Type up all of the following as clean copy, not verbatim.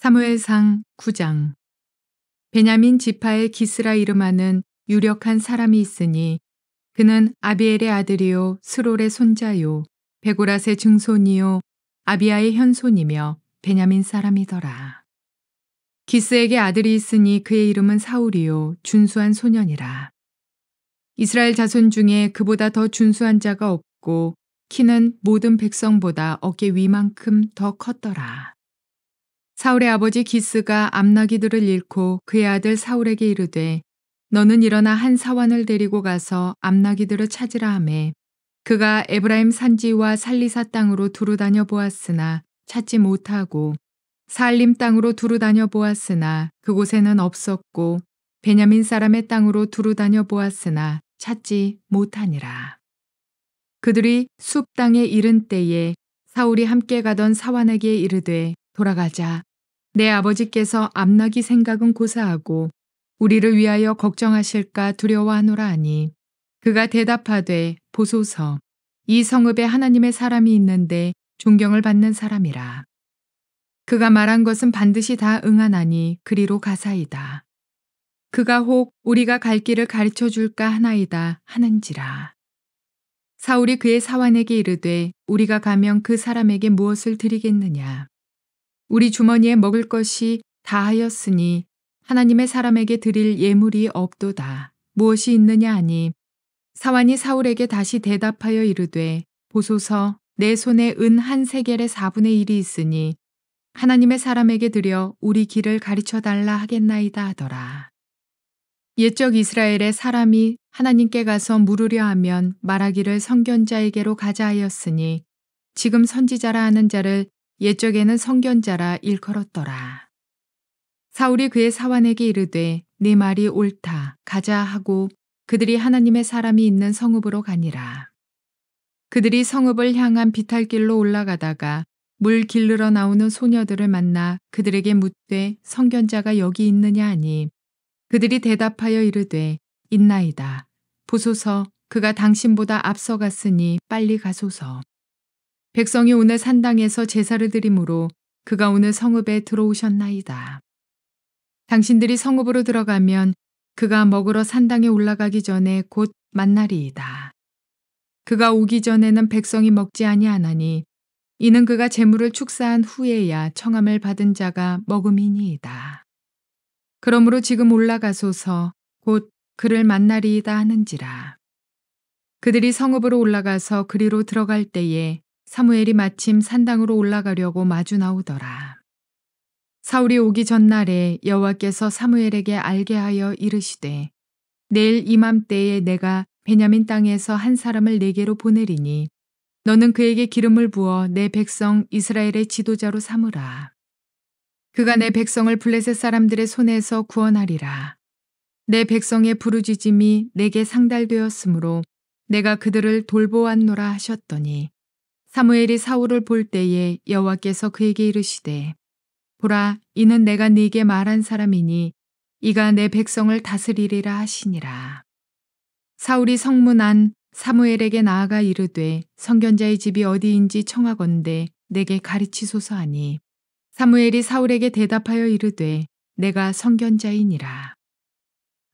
사무엘상 9장. 베냐민 지파의 기스라 이름하는 유력한 사람이 있으니 그는 아비엘의 아들이요 스롤의 손자요 베고랏의 증손이요 아비야의 현손이며 베냐민 사람이더라. 기스에게 아들이 있으니 그의 이름은 사울이요 준수한 소년이라. 이스라엘 자손 중에 그보다 더 준수한 자가 없고 키는 모든 백성보다 어깨 위만큼 더 컸더라. 사울의 아버지 기스가 암나기들을 잃고 그의 아들 사울에게 이르되 너는 일어나 한 사환을 데리고 가서 암나기들을 찾으라 하매 그가 에브라임 산지와 살리사 땅으로 두루다녀 보았으나 찾지 못하고 사알림 땅으로 두루다녀 보았으나 그곳에는 없었고 베냐민 사람의 땅으로 두루다녀 보았으나 찾지 못하니라. 그들이 숲 땅에 이른 때에 사울이 함께 가던 사환에게 이르되 돌아가자. 내 아버지께서 암나기 생각은 고사하고 우리를 위하여 걱정하실까 두려워하노라 하니 그가 대답하되 보소서 이 성읍에 하나님의 사람이 있는데 존경을 받는 사람이라. 그가 말한 것은 반드시 다 응하나니 그리로 가사이다. 그가 혹 우리가 갈 길을 가르쳐 줄까 하나이다 하는지라. 사울이 그의 사환에게 이르되 우리가 가면 그 사람에게 무엇을 드리겠느냐. 우리 주머니에 먹을 것이 다하였으니 하나님의 사람에게 드릴 예물이 없도다. 무엇이 있느냐 하니 사환이 사울에게 다시 대답하여 이르되 보소서 내 손에 은 한 세겔의 4분의 1이 있으니 하나님의 사람에게 드려 우리 길을 가르쳐 달라 하겠나이다 하더라. 옛적 이스라엘의 사람이 하나님께 가서 물으려 하면 말하기를 선견자에게로 가자 하였으니 지금 선지자라 하는 자를 옛적에는 선견자라 일컬었더라. 사울이 그의 사환에게 이르되 네 말이 옳다 가자 하고 그들이 하나님의 사람이 있는 성읍으로 가니라. 그들이 성읍을 향한 비탈길로 올라가다가 물 길르러 나오는 소녀들을 만나 그들에게 묻되 선견자가 여기 있느냐 하니 그들이 대답하여 이르되 있나이다. 보소서 그가 당신보다 앞서갔으니 빨리 가소서. 백성이 오늘 산당에서 제사를 드리므로 그가 오늘 성읍에 들어오셨나이다. 당신들이 성읍으로 들어가면 그가 먹으러 산당에 올라가기 전에 곧 만나리이다. 그가 오기 전에는 백성이 먹지 아니하나니 이는 그가 재물을 축사한 후에야 청함을 받은 자가 먹음이니이다. 그러므로 지금 올라가소서 곧 그를 만나리이다 하는지라. 그들이 성읍으로 올라가서 그리로 들어갈 때에 사무엘이 마침 산당으로 올라가려고 마주 나오더라. 사울이 오기 전날에 여호와께서 사무엘에게 알게 하여 이르시되 내일 이맘때에 내가 베냐민 땅에서 한 사람을 내게로 보내리니 너는 그에게 기름을 부어 내 백성 이스라엘의 지도자로 삼으라. 그가 내 백성을 블레셋 사람들의 손에서 구원하리라. 내 백성의 부르짖음이 내게 상달되었으므로 내가 그들을 돌보았노라 하셨더니 사무엘이 사울을 볼 때에 여호와께서 그에게 이르시되 보라 이는 내가 네게 말한 사람이니 이가 내 백성을 다스리리라 하시니라. 사울이 성문 안 사무엘에게 나아가 이르되 선견자의 집이 어디인지 청하건대 내게 가르치소서 하니 사무엘이 사울에게 대답하여 이르되 내가 선견자이니라.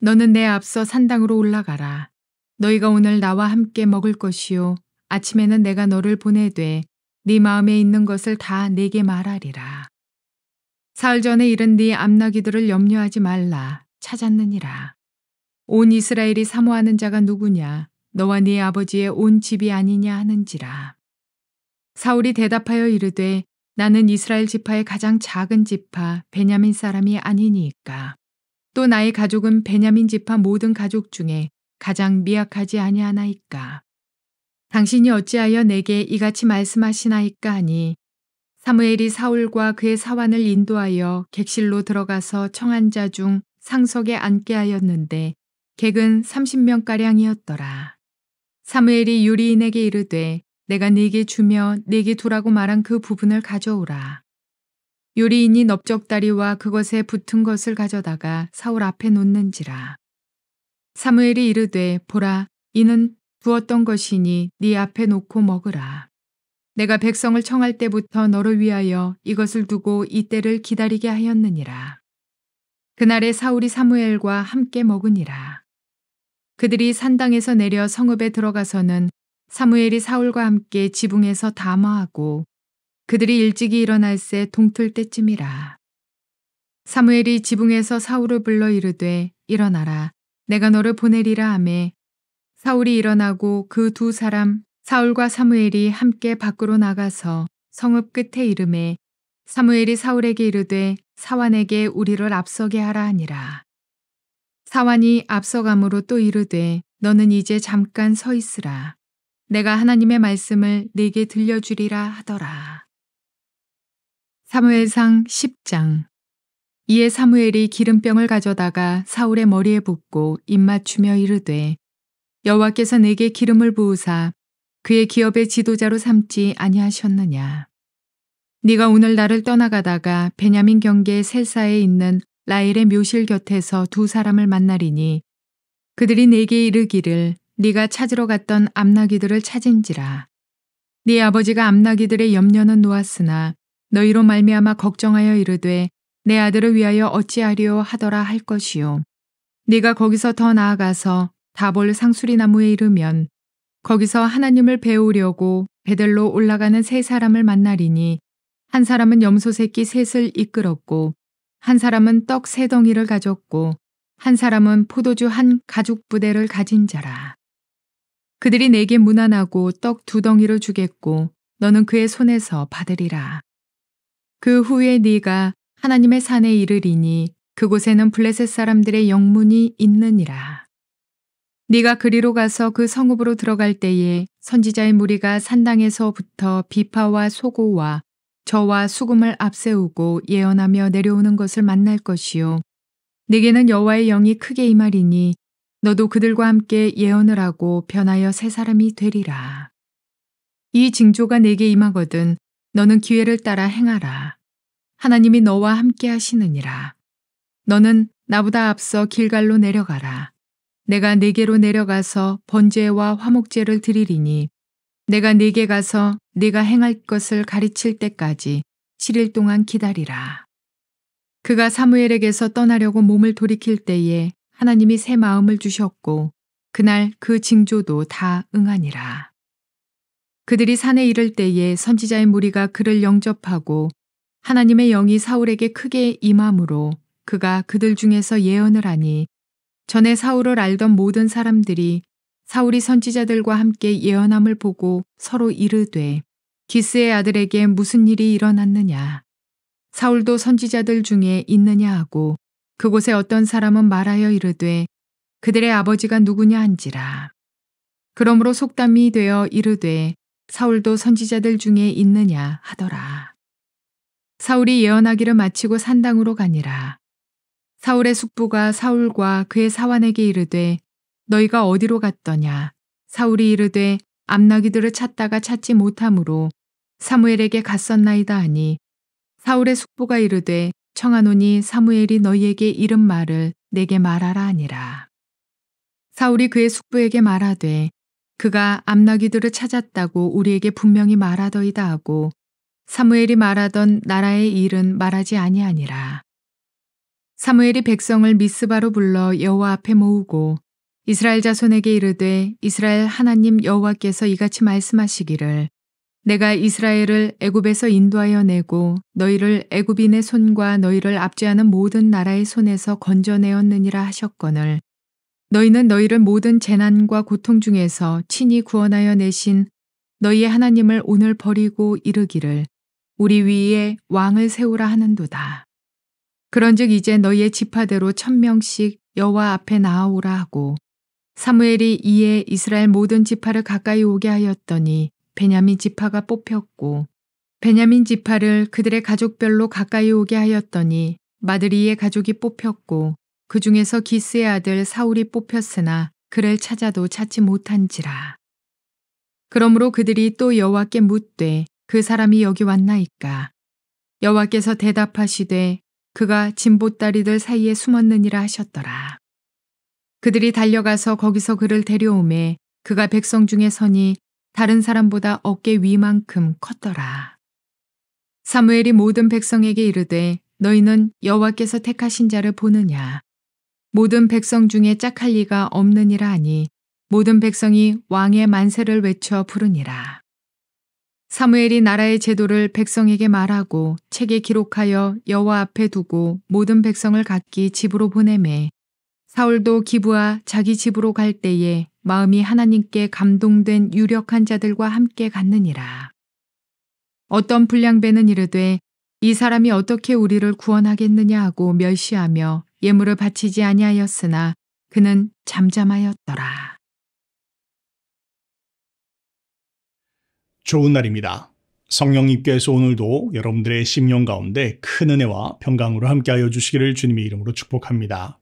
너는 내 앞서 산당으로 올라가라. 너희가 오늘 나와 함께 먹을 것이요 아침에는 내가 너를 보내되 네 마음에 있는 것을 다 내게 말하리라. 사흘 전에 이른 네 암나기들을 염려하지 말라. 찾았느니라. 온 이스라엘이 사모하는 자가 누구냐. 너와 네 아버지의 온 집이 아니냐 하는지라. 사울이 대답하여 이르되 나는 이스라엘 지파의 가장 작은 지파 베냐민 사람이 아니니까. 또 나의 가족은 베냐민 지파 모든 가족 중에 가장 미약하지 아니하나이까. 당신이 어찌하여 내게 이같이 말씀하시나이까 하니 사무엘이 사울과 그의 사환을 인도하여 객실로 들어가서 청한 자 중 상석에 앉게 하였는데 객은 30명가량이었더라. 사무엘이 유리인에게 이르되 내가 네게 주며 네게 두라고 말한 그 부분을 가져오라. 유리인이 넓적다리와 그것에 붙은 것을 가져다가 사울 앞에 놓는지라. 사무엘이 이르되 보라 이는 두었던 것이니 네 앞에 놓고 먹으라. 내가 백성을 청할 때부터 너를 위하여 이것을 두고 이때를 기다리게 하였느니라. 그날에 사울이 사무엘과 함께 먹으니라. 그들이 산당에서 내려 성읍에 들어가서는 사무엘이 사울과 함께 지붕에서 담화하고 그들이 일찍이 일어날새 동틀 때쯤이라. 사무엘이 지붕에서 사울을 불러 이르되 일어나라 내가 너를 보내리라 하매 사울이 일어나고 그 두 사람 사울과 사무엘이 함께 밖으로 나가서 성읍 끝에 이르매 사무엘이 사울에게 이르되 사환에게 우리를 앞서게 하라 하니라. 사환이 앞서감으로 또 이르되 너는 이제 잠깐 서 있으라. 내가 하나님의 말씀을 네게 들려주리라 하더라. 사무엘상 10장. 이에 사무엘이 기름병을 가져다가 사울의 머리에 붓고 입맞추며 이르되 여호와께서 내게 기름을 부으사 그의 기업의 지도자로 삼지 아니하셨느냐. 네가 오늘 나를 떠나가다가 베냐민 경계 셀사에 있는 라헬의 묘실 곁에서 두 사람을 만나리니 그들이 내게 이르기를 네가 찾으러 갔던 암나귀들을 찾은지라. 네 아버지가 암나귀들의 염려는 놓았으나 너희로 말미암아 걱정하여 이르되 내 아들을 위하여 어찌하리요 하더라 할 것이요. 네가 거기서 더 나아가서 다볼 상수리 나무에 이르면 거기서 하나님을 배우려고 베들로 올라가는 세 사람을 만나리니 한 사람은 염소 새끼 셋을 이끌었고 한 사람은 떡 세 덩이를 가졌고 한 사람은 포도주 한 가죽 부대를 가진 자라. 그들이 내게 문안하고 떡 두 덩이를 주겠고 너는 그의 손에서 받으리라. 그 후에 네가 하나님의 산에 이르리니 그곳에는 블레셋 사람들의 영문이 있느니라. 네가 그리로 가서 그 성읍으로 들어갈 때에 선지자의 무리가 산당에서부터 비파와 소고와 저와 수금을 앞세우고 예언하며 내려오는 것을 만날 것이요. 네게는 여호와의 영이 크게 임하리니 너도 그들과 함께 예언을 하고 변하여 새 사람이 되리라. 이 징조가 네게 임하거든 너는 기회를 따라 행하라. 하나님이 너와 함께 하시느니라. 너는 나보다 앞서 길갈로 내려가라. 내가 네게로 내려가서 번제와 화목제를 드리리니 내가 네게 가서 네가 행할 것을 가르칠 때까지 7일 동안 기다리라. 그가 사무엘에게서 떠나려고 몸을 돌이킬 때에 하나님이 새 마음을 주셨고 그날 그 징조도 다 응하니라. 그들이 산에 이를 때에 선지자의 무리가 그를 영접하고 하나님의 영이 사울에게 크게 임함으로 그가 그들 중에서 예언을 하니 전에 사울을 알던 모든 사람들이 사울이 선지자들과 함께 예언함을 보고 서로 이르되 기스의 아들에게 무슨 일이 일어났느냐. 사울도 선지자들 중에 있느냐 하고 그곳에 어떤 사람은 말하여 이르되 그들의 아버지가 누구냐 한지라. 그러므로 속담이 되어 이르되 사울도 선지자들 중에 있느냐 하더라. 사울이 예언하기를 마치고 산당으로 가니라. 사울의 숙부가 사울과 그의 사환에게 이르되 너희가 어디로 갔더냐. 사울이 이르되 암나귀들을 찾다가 찾지 못하므로 사무엘에게 갔었나이다 하니 사울의 숙부가 이르되 청하노니 사무엘이 너희에게 이른 말을 내게 말하라 하니라. 사울이 그의 숙부에게 말하되 그가 암나귀들을 찾았다고 우리에게 분명히 말하더이다 하고 사무엘이 말하던 나라의 일은 말하지 아니하니라. 사무엘이 백성을 미스바로 불러 여호와 앞에 모으고 이스라엘 자손에게 이르되 이스라엘 하나님 여호와께서 이같이 말씀하시기를 내가 이스라엘을 애굽에서 인도하여 내고 너희를 애굽인의 손과 너희를 압제하는 모든 나라의 손에서 건져내었느니라 하셨거늘 너희는 너희를 모든 재난과 고통 중에서 친히 구원하여 내신 너희의 하나님을 오늘 버리고 이르기를 우리 위에 왕을 세우라 하는도다. 그런즉 이제 너희의 지파대로 1000명씩 여호와 앞에 나아오라 하고 사무엘이 이에 이스라엘 모든 지파를 가까이 오게 하였더니 베냐민 지파가 뽑혔고 베냐민 지파를 그들의 가족별로 가까이 오게 하였더니 마드리의 가족이 뽑혔고 그 중에서 기스의 아들 사울이 뽑혔으나 그를 찾아도 찾지 못한지라. 그러므로 그들이 또 여호와께 묻되 그 사람이 여기 왔나이까. 여호와께서 대답하시되 그가 진보다리들 사이에 숨었느니라 하셨더라. 그들이 달려가서 거기서 그를 데려오매 그가 백성 중에 서니 다른 사람보다 어깨 위만큼 컸더라. 사무엘이 모든 백성에게 이르되 너희는 여호와께서 택하신 자를 보느냐. 모든 백성 중에 짝할 리가 없느니라 하니 모든 백성이 왕의 만세를 외쳐 부르니라. 사무엘이 나라의 제도를 백성에게 말하고 책에 기록하여 여호와 앞에 두고 모든 백성을 각기 집으로 보내매 사울도 기브아 자기 집으로 갈 때에 마음이 하나님께 감동된 유력한 자들과 함께 갔느니라. 어떤 불량배는 이르되 이 사람이 어떻게 우리를 구원하겠느냐 하고 멸시하며 예물을 바치지 아니하였으나 그는 잠잠하였더라. 좋은 날입니다. 성령님께서 오늘도 여러분들의 심령 가운데 큰 은혜와 평강으로 함께하여 주시기를 주님의 이름으로 축복합니다.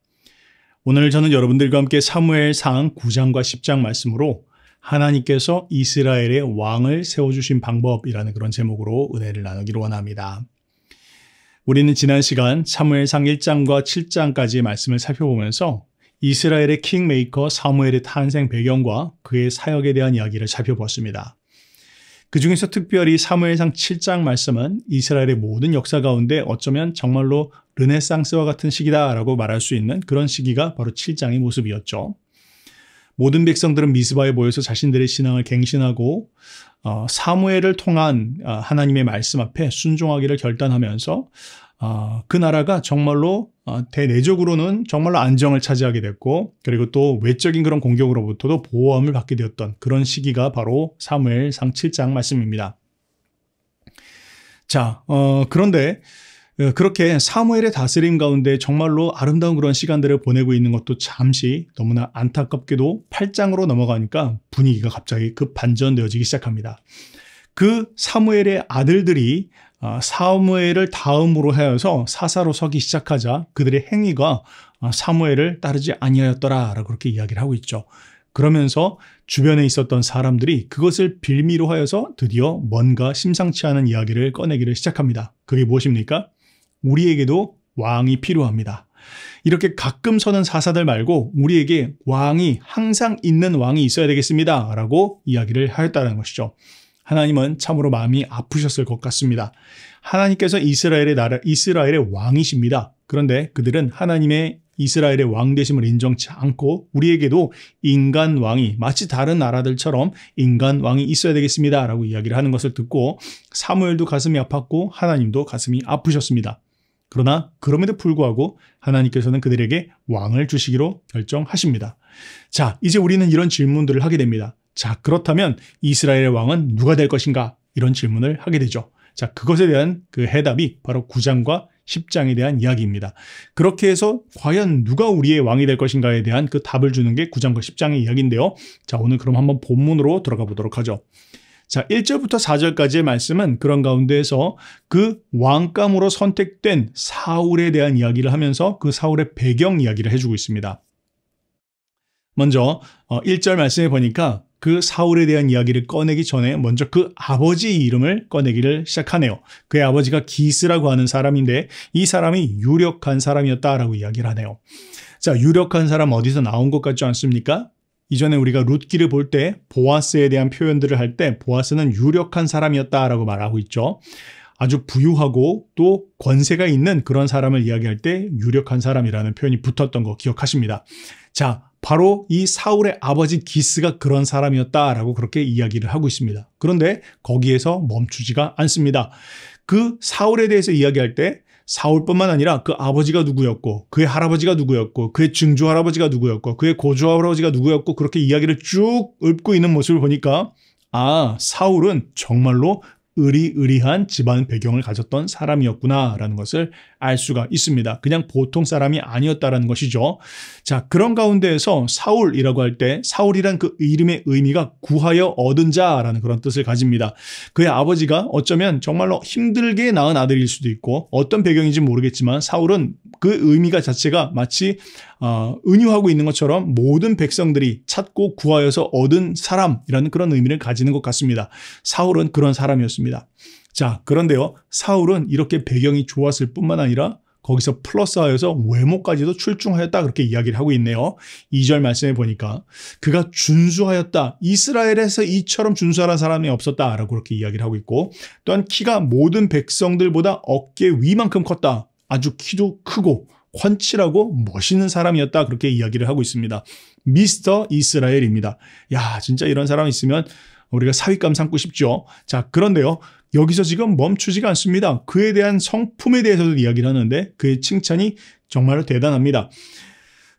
오늘 저는 여러분들과 함께 사무엘상 9장과 10장 말씀으로 하나님께서 이스라엘의 왕을 세워주신 방법이라는 그런 제목으로 은혜를 나누기를 원합니다. 우리는 지난 시간 사무엘상 1장과 7장까지의 말씀을 살펴보면서 이스라엘의 킹메이커 사무엘의 탄생 배경과 그의 사역에 대한 이야기를 살펴보았습니다. 그 중에서 특별히 사무엘상 7장 말씀은 이스라엘의 모든 역사 가운데 어쩌면 정말로 르네상스와 같은 시기다라고 말할 수 있는 그런 시기가 바로 7장의 모습이었죠. 모든 백성들은 미스바에 모여서 자신들의 신앙을 갱신하고 사무엘을 통한 하나님의 말씀 앞에 순종하기를 결단하면서 그 나라가 정말로 대내적으로는 정말로 안정을 차지하게 됐고 그리고 또 외적인 그런 공격으로부터도 보호함을 받게 되었던 그런 시기가 바로 사무엘상 7장 말씀입니다. 자, 그런데 그렇게 사무엘의 다스림 가운데 정말로 아름다운 그런 시간들을 보내고 있는 것도 잠시 너무나 안타깝게도 8장으로 넘어가니까 분위기가 갑자기 급반전되어지기 시작합니다. 그 사무엘의 아들들이 사무엘을 다음으로 하여서 사사로 서기 시작하자 그들의 행위가 사무엘을 따르지 아니하였더라라고 그렇게 이야기를 하고 있죠. 그러면서 주변에 있었던 사람들이 그것을 빌미로 하여서 드디어 뭔가 심상치 않은 이야기를 꺼내기를 시작합니다. 그게 무엇입니까? 우리에게도 왕이 필요합니다. 이렇게 가끔 서는 사사들 말고 우리에게 왕이 항상 있는 왕이 있어야 되겠습니다. 라고 이야기를 하였다는 것이죠. 하나님은 참으로 마음이 아프셨을 것 같습니다. 하나님께서 이스라엘의 왕이십니다. 그런데 그들은 하나님의 이스라엘의 왕 되심을 인정치 않고 우리에게도 인간 왕이 마치 다른 나라들처럼 인간 왕이 있어야 되겠습니다. 라고 이야기를 하는 것을 듣고 사무엘도 가슴이 아팠고 하나님도 가슴이 아프셨습니다. 그러나 그럼에도 불구하고 하나님께서는 그들에게 왕을 주시기로 결정하십니다. 자, 이제 우리는 이런 질문들을 하게 됩니다. 자, 그렇다면 이스라엘의 왕은 누가 될 것인가? 이런 질문을 하게 되죠. 자, 그것에 대한 그 해답이 바로 9장과 10장에 대한 이야기입니다. 그렇게 해서 과연 누가 우리의 왕이 될 것인가에 대한 그 답을 주는 게 9장과 10장의 이야기인데요. 자, 오늘 그럼 한번 본문으로 들어가 보도록 하죠. 자, 1절부터 4절까지의 말씀은 그런 가운데에서 그 왕감으로 선택된 사울에 대한 이야기를 하면서 그 사울의 배경 이야기를 해주고 있습니다. 먼저 1절 말씀에 보니까 그 사울에 대한 이야기를 꺼내기 전에 먼저 그 아버지 이름을 꺼내기를 시작하네요. 그의 아버지가 기스라고 하는 사람인데 이 사람이 유력한 사람이었다라고 이야기를 하네요. 자, 유력한 사람 어디서 나온 것 같지 않습니까? 이전에 우리가 룻기를 볼 때 보아스에 대한 표현들을 할 때 보아스는 유력한 사람이었다라고 말하고 있죠. 아주 부유하고 또 권세가 있는 그런 사람을 이야기할 때 유력한 사람이라는 표현이 붙었던 거 기억하십니다. 자, 바로 이 사울의 아버지 기스가 그런 사람이었다라고 그렇게 이야기를 하고 있습니다. 그런데 거기에서 멈추지가 않습니다. 그 사울에 대해서 이야기할 때 사울뿐만 아니라 그 아버지가 누구였고 그의 할아버지가 누구였고 그의 증조 할아버지가 누구였고 그의 고조 할아버지가 누구였고 그렇게 이야기를 쭉 읊고 있는 모습을 보니까 사울은 정말로 의리의리한 집안 배경을 가졌던 사람이었구나라는 것을 알 수가 있습니다. 그냥 보통 사람이 아니었다라는 것이죠. 자, 그런 가운데에서 사울이라고 할 때 사울이란 그 이름의 의미가 구하여 얻은 자라는 그런 뜻을 가집니다. 그의 아버지가 어쩌면 정말로 힘들게 낳은 아들일 수도 있고 어떤 배경인지 모르겠지만 사울은 그 의미가 자체가 마치 은유하고 있는 것처럼 모든 백성들이 찾고 구하여서 얻은 사람이라는 그런 의미를 가지는 것 같습니다. 사울은 그런 사람이었습니다. 자, 그런데요, 사울은 이렇게 배경이 좋았을 뿐만 아니라 거기서 플러스하여서 외모까지도 출중하였다 그렇게 이야기를 하고 있네요. 2절 말씀에 보니까 그가 준수하였다. 이스라엘에서 이처럼 준수한 사람이 없었다라고 그렇게 이야기를 하고 있고 또한 키가 모든 백성들보다 어깨 위만큼 컸다. 아주 키도 크고 훤칠하고 멋있는 사람이었다 그렇게 이야기를 하고 있습니다. 미스터 이스라엘입니다. 야, 진짜 이런 사람 있으면 우리가 사윗감 삼고 싶죠. 자, 그런데요. 여기서 지금 멈추지가 않습니다. 그에 대한 성품에 대해서도 이야기를 하는데 그의 칭찬이 정말 대단합니다.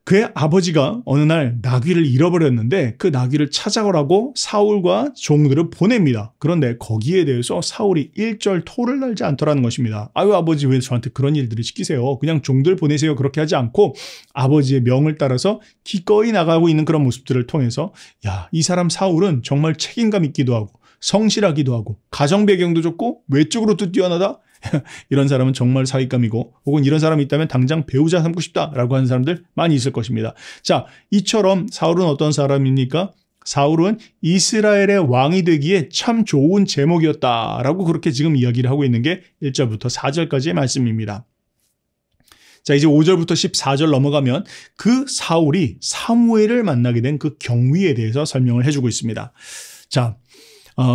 그의 아버지가 어느 날 나귀를 잃어버렸는데 그 나귀를 찾아오라고 사울과 종들을 보냅니다. 그런데 거기에 대해서 사울이 일절 토를 날지 않더라는 것입니다. 아유, 아버지 왜 저한테 그런 일들을 시키세요? 그냥 종들 보내세요. 그렇게 하지 않고 아버지의 명을 따라서 기꺼이 나가고 있는 그런 모습들을 통해서 야, 이 사람 사울은 정말 책임감 있기도 하고 성실하기도 하고 가정 배경도 좋고 외적으로도 뛰어나다. 이런 사람은 정말 사윗감이고 혹은 이런 사람이 있다면 당장 배우자 삼고 싶다라고 하는 사람들 많이 있을 것입니다. 자, 이처럼 사울은 어떤 사람입니까? 사울은 이스라엘의 왕이 되기에 참 좋은 제목이었다라고 그렇게 지금 이야기를 하고 있는 게 1절부터 4절까지의 말씀입니다. 자, 이제 5절부터 14절 넘어가면 그 사울이 사무엘을 만나게 된 그 경위에 대해서 설명을 해주고 있습니다. 자,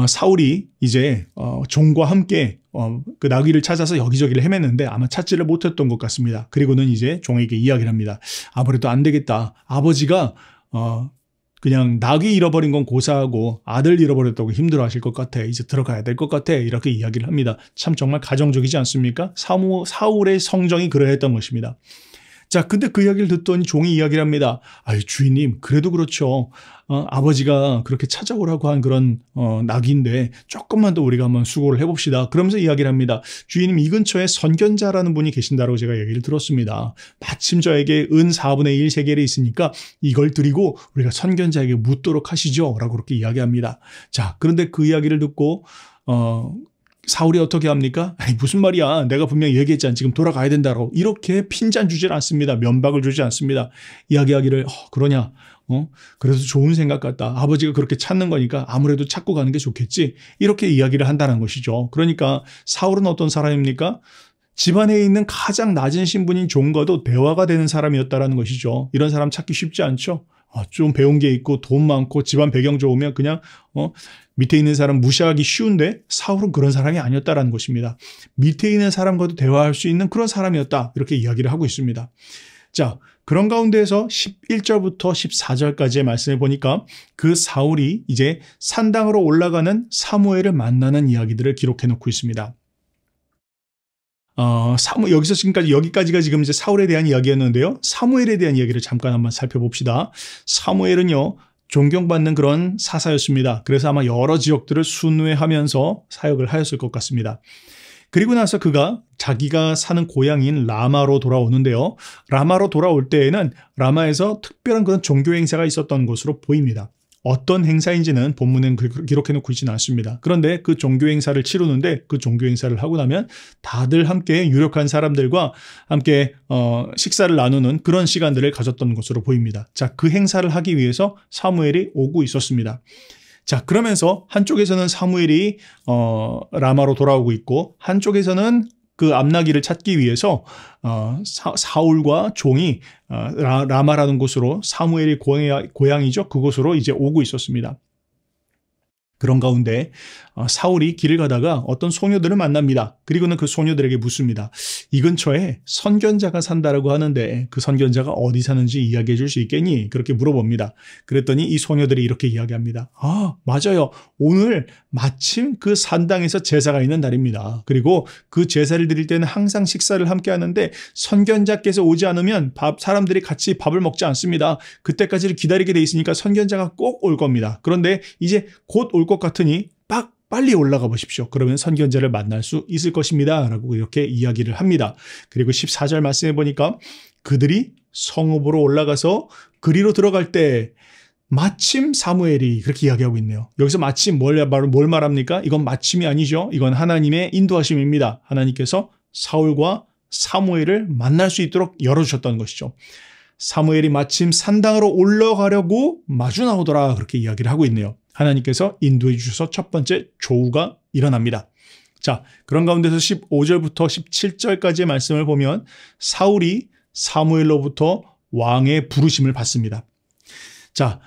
사울이 이제 종과 함께 그 나귀를 찾아서 여기저기를 헤맸는데 아마 찾지를 못했던 것 같습니다. 그리고는 이제 종에게 이야기를 합니다. 아무래도 안 되겠다. 아버지가 그냥 나귀 잃어버린 건 고사하고 아들 잃어버렸다고 힘들어하실 것 같아. 이제 들어가야 될 것 같아. 이렇게 이야기를 합니다. 참 정말 가정적이지 않습니까? 사울의 성정이 그러했던 것입니다. 자, 근데 그 이야기를 듣더니 종이 이야기를 합니다. 아유, 주인님, 그래도 그렇죠. 아버지가 그렇게 찾아오라고 한 그런 낙인데 조금만 더 우리가 한번 수고를 해봅시다. 그러면서 이야기를 합니다. 주인님, 이 근처에 선견자라는 분이 계신다고 제가 얘기를 들었습니다. 마침 저에게 은 4분의 1 세겔이 있으니까 이걸 드리고 우리가 선견자에게 묻도록 하시죠. 라고 그렇게 이야기합니다. 자, 그런데 그 이야기를 듣고 사울이 어떻게 합니까? 아니, 무슨 말이야. 내가 분명히 얘기했잖아. 지금 돌아가야 된다고. 이렇게 핀잔 주질 않습니다. 면박을 주지 않습니다. 이야기하기를 그러냐. 그래서 좋은 생각 같다. 아버지가 그렇게 찾는 거니까 아무래도 찾고 가는 게 좋겠지. 이렇게 이야기를 한다는 것이죠. 그러니까 사울은 어떤 사람입니까? 집안에 있는 가장 낮은 신분인 종과도 대화가 되는 사람이었다는 것이죠. 이런 사람 찾기 쉽지 않죠. 좀 배운 게 있고 돈 많고 집안 배경 좋으면 그냥 밑에 있는 사람 무시하기 쉬운데 사울은 그런 사람이 아니었다라는 것입니다. 밑에 있는 사람과도 대화할 수 있는 그런 사람이었다. 이렇게 이야기를 하고 있습니다. 자, 그런 가운데에서 11절부터 14절까지의 말씀을 보니까 그 사울이 이제 산당으로 올라가는 사무엘을 만나는 이야기들을 기록해 놓고 있습니다. 여기서 지금까지 여기까지가 지금 이제 사울에 대한 이야기였는데요. 사무엘에 대한 이야기를 잠깐 한번 살펴봅시다. 사무엘은요, 존경받는 그런 사사였습니다. 그래서 아마 여러 지역들을 순회하면서 사역을 하였을 것 같습니다. 그리고 나서 그가 자기가 사는 고향인 라마로 돌아오는데요. 라마로 돌아올 때에는 라마에서 특별한 그런 종교 행사가 있었던 것으로 보입니다. 어떤 행사인지는 본문엔 기록해놓고 있지는 않습니다. 그런데 그 종교 행사를 치르는데 그 종교 행사를 하고 나면 다들 함께 유력한 사람들과 함께 식사를 나누는 그런 시간들을 가졌던 것으로 보입니다. 자, 그 행사를 하기 위해서 사무엘이 오고 있었습니다. 자, 그러면서 한쪽에서는 사무엘이 라마로 돌아오고 있고 한쪽에서는 그 암나귀를 찾기 위해서 사울과 종이 라마라는 곳으로 사무엘의 고향이죠. 그곳으로 이제 오고 있었습니다. 그런 가운데 사울이 길을 가다가 어떤 소녀들을 만납니다. 그리고는 그 소녀들에게 묻습니다. 이 근처에 선견자가 산다라고 하는데 그 선견자가 어디 사는지 이야기해 줄 수 있겠니? 그렇게 물어봅니다. 그랬더니 이 소녀들이 이렇게 이야기합니다. 맞아요. 오늘 마침 그 산당에서 제사가 있는 날입니다. 그리고 그 제사를 드릴 때는 항상 식사를 함께 하는데 선견자께서 오지 않으면 사람들이 같이 밥을 먹지 않습니다. 그때까지를 기다리게 돼 있으니까 선견자가 꼭 올 겁니다. 그런데 이제 곧 올 것 같으니 빨리 올라가 보십시오. 그러면 선견자를 만날 수 있을 것입니다. 라고 이렇게 이야기를 합니다. 그리고 14절 말씀해 보니까 그들이 성읍으로 올라가서 그리로 들어갈 때 마침 사무엘이 그렇게 이야기하고 있네요. 여기서 마침 뭘 말합니까? 이건 마침이 아니죠. 이건 하나님의 인도하심입니다. 하나님께서 사울과 사무엘을 만날 수 있도록 열어주셨다는 것이죠. 사무엘이 마침 산당으로 올라가려고 마주 나오더라. 그렇게 이야기를 하고 있네요. 하나님께서 인도해 주셔서 첫 번째 조우가 일어납니다. 자, 그런 가운데서 15절부터 17절까지의 말씀을 보면 사울이 사무엘로부터 왕의 부르심을 받습니다. 자,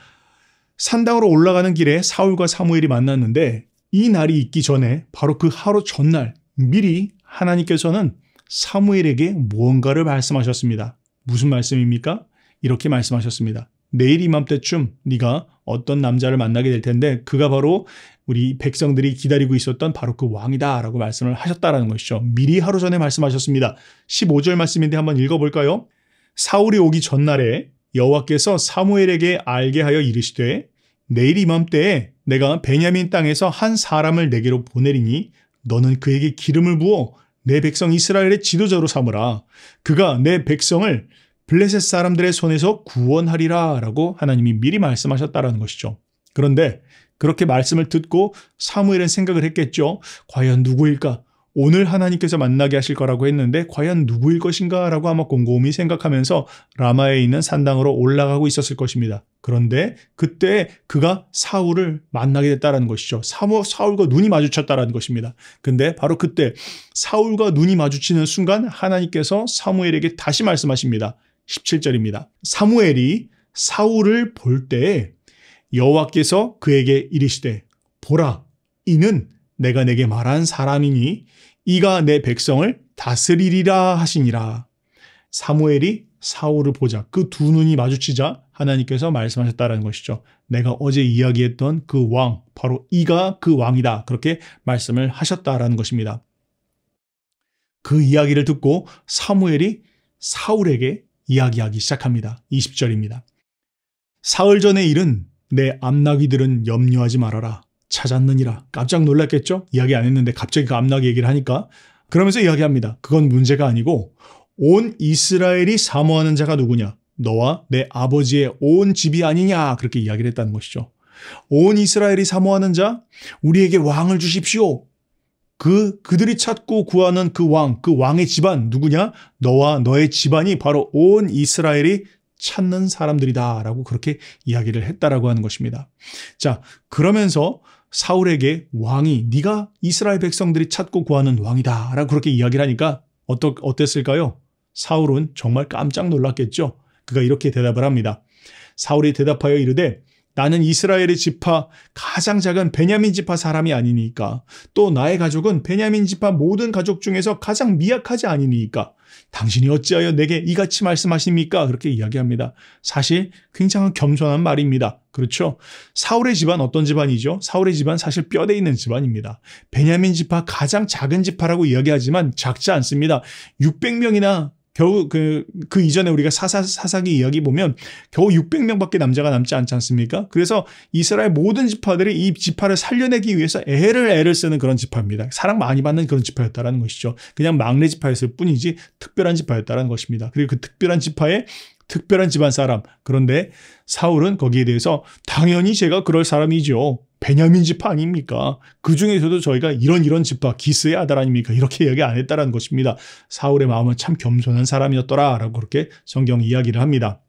산당으로 올라가는 길에 사울과 사무엘이 만났는데 이 날이 있기 전에 바로 그 하루 전날 미리 하나님께서는 사무엘에게 무언가를 말씀하셨습니다. 무슨 말씀입니까? 이렇게 말씀하셨습니다. 내일 이맘때쯤 네가 어떤 남자를 만나게 될 텐데 그가 바로 우리 백성들이 기다리고 있었던 바로 그 왕이다 라고 말씀을 하셨다라는 것이죠. 미리 하루 전에 말씀하셨습니다. 15절 말씀인데 한번 읽어볼까요? 사울이 오기 전날에 여호와께서 사무엘에게 알게 하여 이르시되 내일 이맘때에 내가 베냐민 땅에서 한 사람을 내게로 보내리니 너는 그에게 기름을 부어 내 백성 이스라엘의 지도자로 삼으라. 그가 내 백성을 블레셋 사람들의 손에서 구원하리라 라고 하나님이 미리 말씀하셨다라는 것이죠. 그런데 그렇게 말씀을 듣고 사무엘은 생각을 했겠죠. 과연 누구일까? 오늘 하나님께서 만나게 하실 거라고 했는데 과연 누구일 것인가 라고 아마 곰곰이 생각하면서 라마에 있는 산당으로 올라가고 있었을 것입니다. 그런데 그때 그가 사울을 만나게 됐다는 것이죠. 사울과 눈이 마주쳤다는 것입니다. 근데 바로 그때 사울과 눈이 마주치는 순간 하나님께서 사무엘에게 다시 말씀하십니다. 17절입니다. 사무엘이 사울을 볼 때에 여호와께서 그에게 이르시되 보라 이는 내가 내게 말한 사람이니 이가 내 백성을 다스리리라 하시니라. 사무엘이 사울을 보자 그 두 눈이 마주치자 하나님께서 말씀하셨다는 것이죠. 내가 어제 이야기했던 그 왕 바로 이가 그 왕이다 그렇게 말씀을 하셨다라는 것입니다. 그 이야기를 듣고 사무엘이 사울에게 이야기하기 시작합니다. 20절입니다. 사흘 전의 일은 내 암나귀들은 염려하지 말아라. 찾았느니라. 깜짝 놀랐겠죠? 이야기 안 했는데 갑자기 그 암나귀 얘기를 하니까 그러면서 이야기합니다. 그건 문제가 아니고 온 이스라엘이 사모하는 자가 누구냐? 너와 내 아버지의 온 집이 아니냐? 그렇게 이야기를 했다는 것이죠. 온 이스라엘이 사모하는 자? 우리에게 왕을 주십시오. 그들이 찾고 구하는 그 왕의 집안 누구냐? 너와 너의 집안이 바로 온 이스라엘이 찾는 사람들이다 라고 그렇게 이야기를 했다라고 하는 것입니다. 자, 그러면서 사울에게 왕이 네가 이스라엘 백성들이 찾고 구하는 왕이다 라고 그렇게 이야기를 하니까 어땠을까요? 사울은 정말 깜짝 놀랐겠죠. 그가 이렇게 대답을 합니다. 사울이 대답하여 이르되 나는 이스라엘의 지파 가장 작은 베냐민 지파 사람이 아니니까 또 나의 가족은 베냐민 지파 모든 가족 중에서 가장 미약하지 아니니까 당신이 어찌하여 내게 이같이 말씀하십니까? 그렇게 이야기합니다. 사실 굉장히 겸손한 말입니다. 그렇죠? 사울의 집안 어떤 집안이죠? 사울의 집안 사실 뼈대 있는 집안입니다. 베냐민 지파 가장 작은 지파라고 이야기하지만 작지 않습니다. 600명이나 겨우 그 이전에 우리가 사사기 이야기 보면 겨우 600명밖에 남자가 남지 않지 않습니까? 그래서 이스라엘 모든 지파들이 이 지파를 살려내기 위해서 애를 쓰는 그런 지파입니다. 사랑 많이 받는 그런 지파였다라는 것이죠. 그냥 막내 지파였을 뿐이지 특별한 지파였다라는 것입니다. 그리고 그 특별한 지파의 특별한 집안 사람. 그런데 사울은 거기에 대해서 당연히 제가 그럴 사람이죠. 베냐민 지파 아닙니까? 그 중에서도 저희가 이런 지파 기스의 아들 아닙니까? 이렇게 이야기 안 했다라는 것입니다. 사울의 마음은 참 겸손한 사람이었더라 라고 그렇게 성경 이야기를 합니다.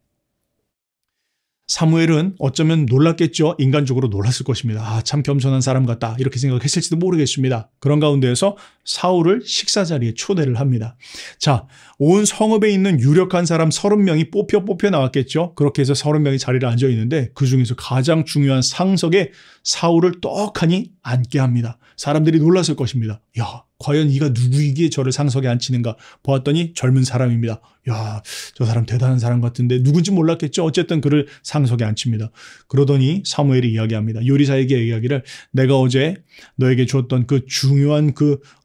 사무엘은 어쩌면 놀랐겠죠. 인간적으로 놀랐을 것입니다. 아, 참 겸손한 사람 같다. 이렇게 생각했을지도 모르겠습니다. 그런 가운데에서 사울을 식사 자리에 초대를 합니다. 자, 온 성읍에 있는 유력한 사람 30명이 뽑혀 나왔겠죠. 그렇게 해서 30명이 자리를 앉아 있는데 그 중에서 가장 중요한 상석에 사울을 떡하니 앉게 합니다. 사람들이 놀랐을 것입니다. 야, 과연 이가 누구이기에 저를 상석에 앉히는가 보았더니 젊은 사람입니다. 야, 저 사람 대단한 사람 같은데 누군지 몰랐겠죠. 어쨌든 그를 상석에 앉힙니다. 그러더니 사무엘이 이야기합니다. 요리사에게 이야기를 내가 어제 너에게 줬던 그 중요한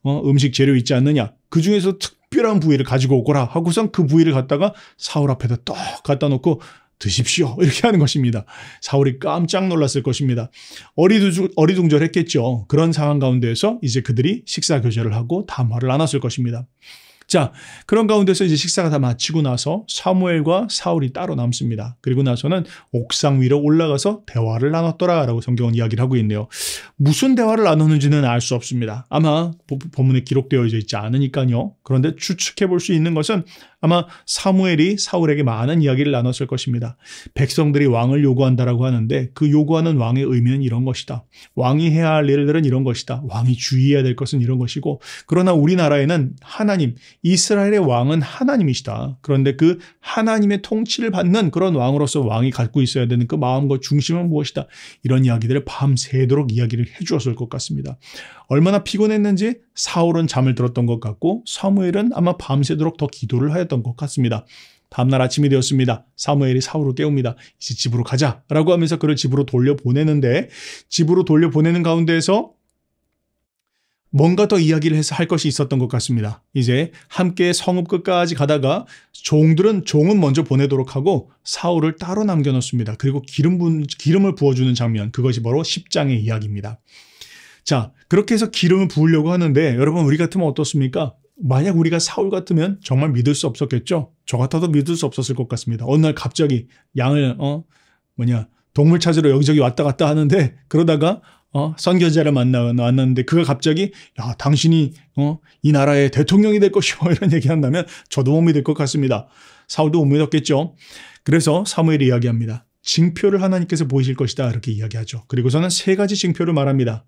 음식 재료 있지 않느냐. 그 중에서 특별한 부위를 가지고 오거라 하고선 그 부위를 갖다가 사울 앞에다 떡 갖다 놓고 드십시오. 이렇게 하는 것입니다. 사울이 깜짝 놀랐을 것입니다. 어리둥절했겠죠. 그런 상황 가운데에서 이제 그들이 식사 교제를 하고 담화를 나눴을 것입니다. 자, 그런 가운데서 이제 식사가 다 마치고 나서 사무엘과 사울이 따로 남습니다. 그리고 나서는 옥상 위로 올라가서 대화를 나눴더라라고 성경은 이야기를 하고 있네요. 무슨 대화를 나눴는지는 알 수 없습니다. 아마 본문에 기록되어 있지 않으니까요. 그런데 추측해 볼 수 있는 것은 아마 사무엘이 사울에게 많은 이야기를 나눴을 것입니다. 백성들이 왕을 요구한다라고 하는데 그 요구하는 왕의 의미는 이런 것이다. 왕이 해야 할 일들은 이런 것이다. 왕이 주의해야 될 것은 이런 것이고, 그러나 우리나라에는 하나님, 이스라엘의 왕은 하나님이시다. 그런데 그 하나님의 통치를 받는 그런 왕으로서 왕이 갖고 있어야 되는 그 마음과 중심은 무엇이다. 이런 이야기들을 밤새도록 이야기를 해주었을 것 같습니다. 얼마나 피곤했는지 사울은 잠을 들었던 것 같고 사무엘은 아마 밤새도록 더 기도를 하였던 것 같습니다. 다음날 아침이 되었습니다. 사무엘이 사울을 깨웁니다. 이제 집으로 가자라고 하면서 그를 집으로 돌려보내는데, 집으로 돌려보내는 가운데에서 뭔가 더 이야기를 해서 할 것이 있었던 것 같습니다. 이제 함께 성읍 끝까지 가다가 종은 먼저 보내도록 하고 사울을 따로 남겨놓습니다. 그리고 기름을 부어주는 장면, 그것이 바로 10장의 이야기입니다. 자, 그렇게 해서 기름을 부으려고 하는데 여러분, 우리 같으면 어떻습니까? 만약 우리가 사울 같으면 정말 믿을 수 없었겠죠? 저 같아도 믿을 수 없었을 것 같습니다. 어느 날 갑자기 양을 동물 찾으러 여기저기 왔다 갔다 하는데, 그러다가 선교자를 만났는데 그가 갑자기 야, 당신이 이 나라의 대통령이 될 것이오 이런 얘기한다면 저도 못 믿을 것 같습니다. 사울도 못 믿었겠죠. 그래서 사무엘이 이야기합니다. 징표를 하나님께서 보이실 것이다 이렇게 이야기하죠. 그리고서는 세 가지 징표를 말합니다.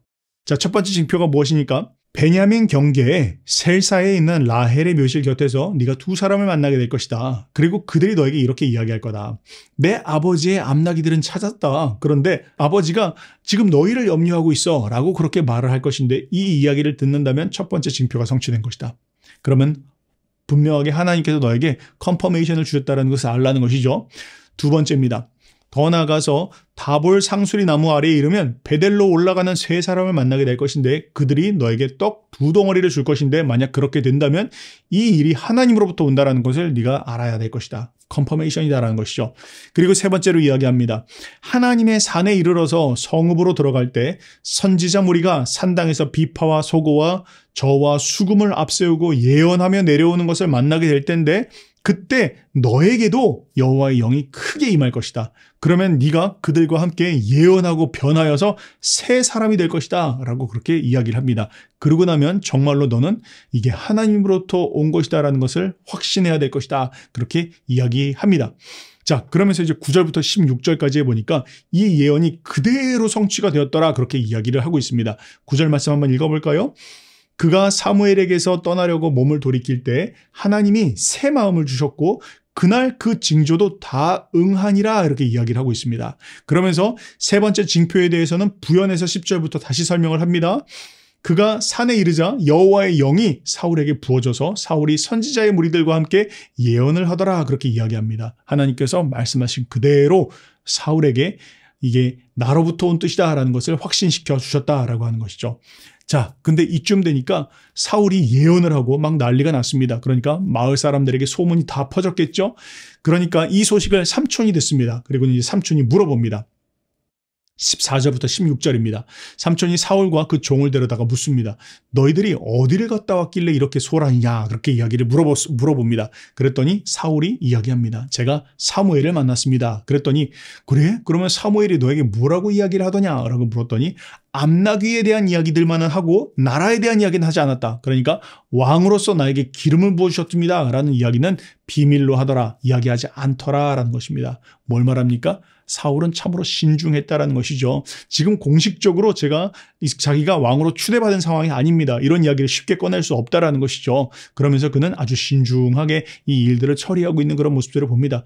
자, 첫 번째 징표가 무엇이니까? 베냐민 경계에 셀사에 있는 라헬의 묘실 곁에서 네가 두 사람을 만나게 될 것이다. 그리고 그들이 너에게 이렇게 이야기할 거다. 내 아버지의 암나기들은 찾았다. 그런데 아버지가 지금 너희를 염려하고 있어 라고 그렇게 말을 할 것인데, 이 이야기를 듣는다면 첫 번째 징표가 성취된 것이다. 그러면 분명하게 하나님께서 너에게 컨퍼메이션을 주셨다는 것을 알라는 것이죠. 두 번째입니다. 더 나아가서 다볼 상수리 나무 아래에 이르면 베델로 올라가는 세 사람을 만나게 될 것인데 그들이 너에게 떡 2덩어리를 줄 것인데, 만약 그렇게 된다면 이 일이 하나님으로부터 온다는 것을 네가 알아야 될 것이다. 컨퍼메이션이다라는 것이죠. 그리고 세 번째로 이야기합니다. 하나님의 산에 이르러서 성읍으로 들어갈 때 선지자 무리가 산당에서 비파와 소고와 저와 수금을 앞세우고 예언하며 내려오는 것을 만나게 될 텐데, 그때 너에게도 여호와의 영이 크게 임할 것이다. 그러면 네가 그들과 함께 예언하고 변하여서 새 사람이 될 것이다 라고 그렇게 이야기를 합니다. 그러고 나면 정말로 너는 이게 하나님으로부터 온 것이다 라는 것을 확신해야 될 것이다, 그렇게 이야기합니다. 자, 그러면서 이제 9절부터 16절까지 해보니까 이 예언이 그대로 성취가 되었더라 그렇게 이야기를 하고 있습니다. 9절 말씀 한번 읽어볼까요? 그가 사무엘에게서 떠나려고 몸을 돌이킬 때 하나님이 새 마음을 주셨고 그날 그 징조도 다 응하니라 이렇게 이야기를 하고 있습니다. 그러면서 세 번째 징표에 대해서는 부연해서 10절부터 다시 설명을 합니다. 그가 산에 이르자 여호와의 영이 사울에게 부어져서 사울이 선지자의 무리들과 함께 예언을 하더라 그렇게 이야기합니다. 하나님께서 말씀하신 그대로 사울에게 이게 나로부터 온 뜻이다라는 것을 확신시켜 주셨다라고 하는 것이죠. 자, 근데 이쯤 되니까 사울이 예언을 하고 막 난리가 났습니다. 그러니까 마을 사람들에게 소문이 다 퍼졌겠죠. 그러니까 이 소식을 삼촌이 듣습니다. 그리고 이제 삼촌이 물어봅니다. 14절부터 16절입니다. 삼촌이 사울과 그 종을 데려다가 묻습니다. 너희들이 어디를 갔다 왔길래 이렇게 소란이냐 그렇게 이야기를 물어봅니다. 그랬더니 사울이 이야기합니다. 제가 사무엘을 만났습니다. 그랬더니 그래? 그러면 사무엘이 너에게 뭐라고 이야기를 하더냐 라고 물었더니 암나귀에 대한 이야기들만은 하고 나라에 대한 이야기는 하지 않았다. 그러니까 왕으로서 나에게 기름을 부어주셨습니다 라는 이야기는 비밀로 하더라, 이야기하지 않더라 라는 것입니다. 뭘 말합니까? 사울은 참으로 신중했다라는 것이죠. 지금 공식적으로 자기가 왕으로 추대받은 상황이 아닙니다. 이런 이야기를 쉽게 꺼낼 수 없다라는 것이죠. 그러면서 그는 아주 신중하게 이 일들을 처리하고 있는 그런 모습들을 봅니다.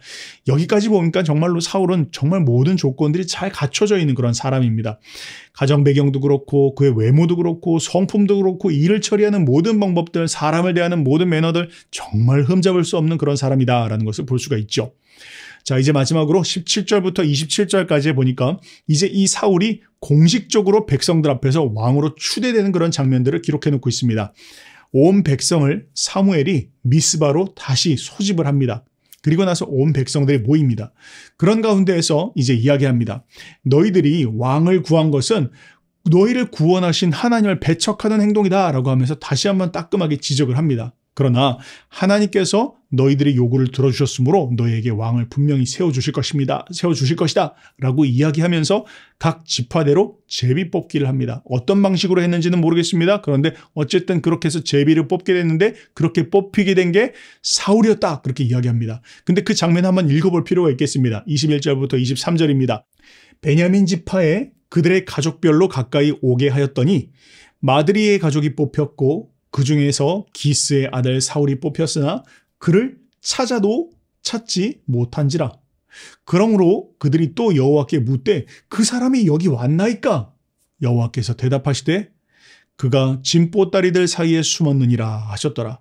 여기까지 보니까 정말로 사울은 정말 모든 조건들이 잘 갖춰져 있는 그런 사람입니다. 가정 배경도 그렇고 그의 외모도 그렇고 성품도 그렇고 일을 처리하는 모든 방법들, 사람을 대하는 모든 매너들 정말 흠잡을 수 없는 그런 사람이다라는 것을 볼 수가 있죠. 자, 이제 마지막으로 17절부터 27절까지 보니까 이제 이 사울이 공식적으로 백성들 앞에서 왕으로 추대되는 그런 장면들을 기록해 놓고 있습니다. 온 백성을 사무엘이 미스바로 다시 소집을 합니다. 그리고 나서 온 백성들이 모입니다. 그런 가운데에서 이제 이야기합니다. 너희들이 왕을 구한 것은 너희를 구원하신 하나님을 배척하는 행동이다 라고 하면서 다시 한번 따끔하게 지적을 합니다. 그러나 하나님께서 너희들의 요구를 들어주셨으므로 너희에게 왕을 분명히 세워주실 것이다 라고 이야기하면서 각 지파대로 제비 뽑기를 합니다. 어떤 방식으로 했는지는 모르겠습니다. 그런데 어쨌든 그렇게 해서 제비를 뽑게 됐는데 그렇게 뽑히게 된 게 사울이었다 그렇게 이야기합니다. 근데 그 장면 한번 읽어볼 필요가 있겠습니다. 21절부터 23절입니다. 베냐민 지파에 그들의 가족별로 가까이 오게 하였더니 마드리의 가족이 뽑혔고 그 중에서 기스의 아들 사울이 뽑혔으나 그를 찾아도 찾지 못한지라. 그러므로 그들이 또 여호와께 묻되 그 사람이 여기 왔나이까? 여호와께서 대답하시되 그가 진보따리들 사이에 숨었느니라 하셨더라.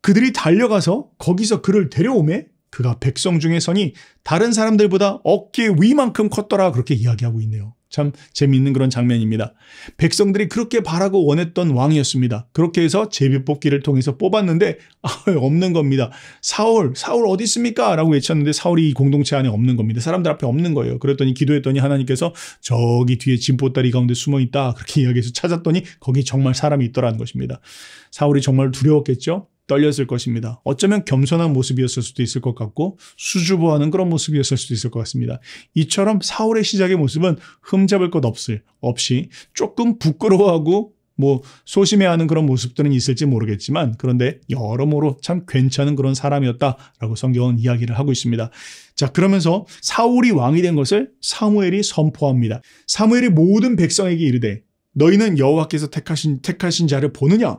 그들이 달려가서 거기서 그를 데려오매 그가 백성 중에 서니 다른 사람들보다 어깨 위만큼 컸더라 그렇게 이야기하고 있네요. 참 재미있는 그런 장면입니다. 백성들이 그렇게 바라고 원했던 왕이었습니다. 그렇게 해서 제비뽑기를 통해서 뽑았는데 없는 겁니다. 사울 어디 있습니까? 라고 외쳤는데 사울이 이 공동체 안에 없는 겁니다. 사람들 앞에 없는 거예요. 그랬더니 기도했더니 하나님께서 저기 뒤에 진보다리 가운데 숨어있다 그렇게 이야기해서 찾았더니 거기 정말 사람이 있더라는 것입니다. 사울이 정말 두려웠겠죠? 떨렸을 것입니다. 어쩌면 겸손한 모습이었을 수도 있을 것 같고 수줍어하는 그런 모습이었을 수도 있을 것 같습니다. 이처럼 사울의 시작의 모습은 흠잡을 것 없이 조금 부끄러워하고 소심해하는 그런 모습들은 있을지 모르겠지만 그런데 여러모로 참 괜찮은 그런 사람이었다라고 성경은 이야기를 하고 있습니다. 자, 그러면서 사울이 왕이 된 것을 사무엘이 선포합니다. 사무엘이 모든 백성에게 이르되 너희는 여호와께서 택하신 자를 보느냐?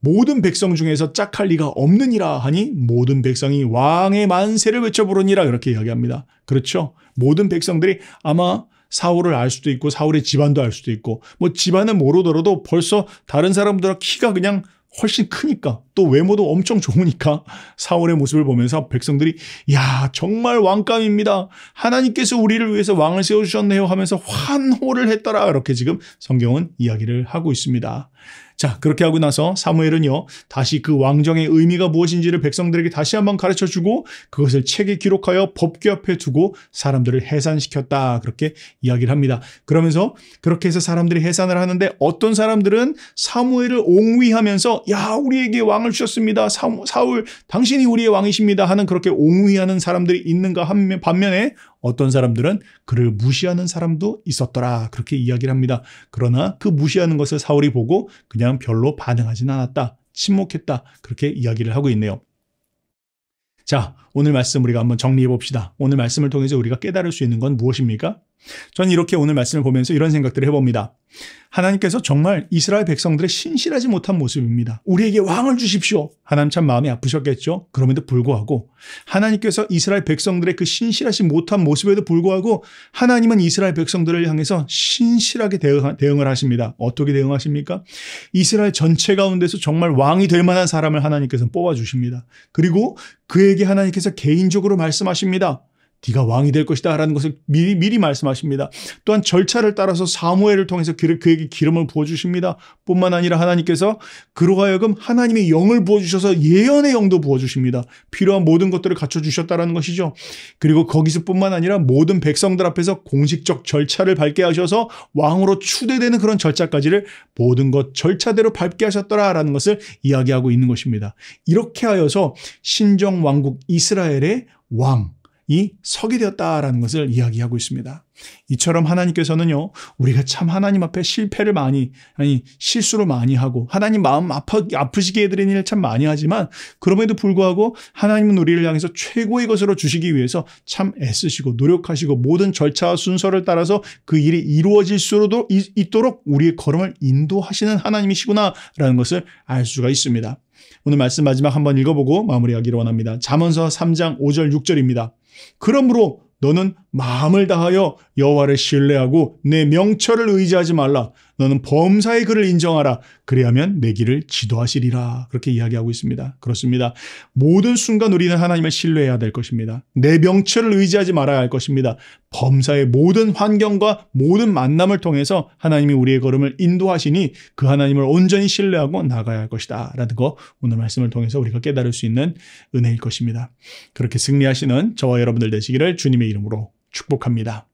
모든 백성 중에서 짝할 리가 없느니라 하니 모든 백성이 왕의 만세를 외쳐 부르니라 그렇게 이야기합니다. 그렇죠? 모든 백성들이 아마 사울을 알 수도 있고 사울의 집안도 알 수도 있고 집안은 모르더라도 벌써 다른 사람들과 키가 그냥 훨씬 크니까 또 외모도 엄청 좋으니까 사울의 모습을 보면서 백성들이 야 정말 왕감입니다. 하나님께서 우리를 위해서 왕을 세워주셨네요 하면서 환호를 했더라. 이렇게 지금 성경은 이야기를 하고 있습니다. 자, 그렇게 하고 나서 사무엘은요, 다시 그 왕정의 의미가 무엇인지를 백성들에게 다시 한번 가르쳐주고 그것을 책에 기록하여 법궤 앞에 두고 사람들을 해산시켰다. 그렇게 이야기를 합니다. 그러면서 그렇게 해서 사람들이 해산을 하는데 어떤 사람들은 사무엘을 옹위하면서 야, 우리에게 왕을 주셨습니다. 사울, 당신이 우리의 왕이십니다. 하는 그렇게 옹위하는 사람들이 있는가 반면에 어떤 사람들은 그를 무시하는 사람도 있었더라. 그렇게 이야기를 합니다. 그러나 그 무시하는 것을 사울이 보고 그냥 별로 반응하지는 않았다. 침묵했다. 그렇게 이야기를 하고 있네요. 자, 오늘 말씀 우리가 한번 정리해 봅시다. 오늘 말씀을 통해서 우리가 깨달을 수 있는 건 무엇입니까? 저는 이렇게 오늘 말씀을 보면서 이런 생각들을 해봅니다. 하나님께서 정말 이스라엘 백성들의 신실하지 못한 모습입니다. 우리에게 왕을 주십시오. 하나님 참 마음이 아프셨겠죠? 그럼에도 불구하고 하나님께서 이스라엘 백성들의 그 신실하지 못한 모습에도 불구하고 하나님은 이스라엘 백성들을 향해서 신실하게 대응을 하십니다. 어떻게 대응하십니까? 이스라엘 전체 가운데서 정말 왕이 될 만한 사람을 하나님께서 뽑아주십니다. 그리고 그에게 하나님께서 개인적으로 말씀하십니다. 네가 왕이 될 것이다 라는 것을 미리 말씀하십니다. 또한 절차를 따라서 사무엘을 통해서 그에게 기름을 부어주십니다. 뿐만 아니라 하나님께서 그로 하여금 하나님의 영을 부어주셔서 예언의 영도 부어주십니다. 필요한 모든 것들을 갖춰주셨다는 것이죠. 그리고 거기서 뿐만 아니라 모든 백성들 앞에서 공식적 절차를 밟게 하셔서 왕으로 추대되는 그런 절차까지를 모든 것 절차대로 밟게 하셨더라라는 것을 이야기하고 있는 것입니다. 이렇게 하여서 신정왕국 이스라엘의 왕이 서게 되었다라는 것을 이야기하고 있습니다. 이처럼 하나님께서는요, 우리가 참 하나님 앞에 실수를 많이 하고 하나님 마음 아프시게 해드리는 일을 참 많이 하지만 그럼에도 불구하고 하나님은 우리를 향해서 최고의 것으로 주시기 위해서 참 애쓰시고 노력하시고 모든 절차와 순서를 따라서 그 일이 이루어질 수 있도록 우리의 걸음을 인도하시는 하나님이시구나라는 것을 알 수가 있습니다. 오늘 말씀 마지막 한번 읽어보고 마무리하기를 원합니다. 잠언서 3장 5절 6절입니다. 그러므로 너는 마음을 다하여 여호와를 신뢰하고 내 명철을 의지하지 말라. 너는 범사의 그를 인정하라. 그리하면 내 길을 지도하시리라. 그렇게 이야기하고 있습니다. 그렇습니다. 모든 순간 우리는 하나님을 신뢰해야 될 것입니다. 내 명철을 의지하지 말아야 할 것입니다. 범사의 모든 환경과 모든 만남을 통해서 하나님이 우리의 걸음을 인도하시니 그 하나님을 온전히 신뢰하고 나가야 할 것이다. 라는 거 오늘 말씀을 통해서 우리가 깨달을 수 있는 은혜일 것입니다. 그렇게 승리하시는 저와 여러분들 되시기를 주님의 이름으로 축복합니다.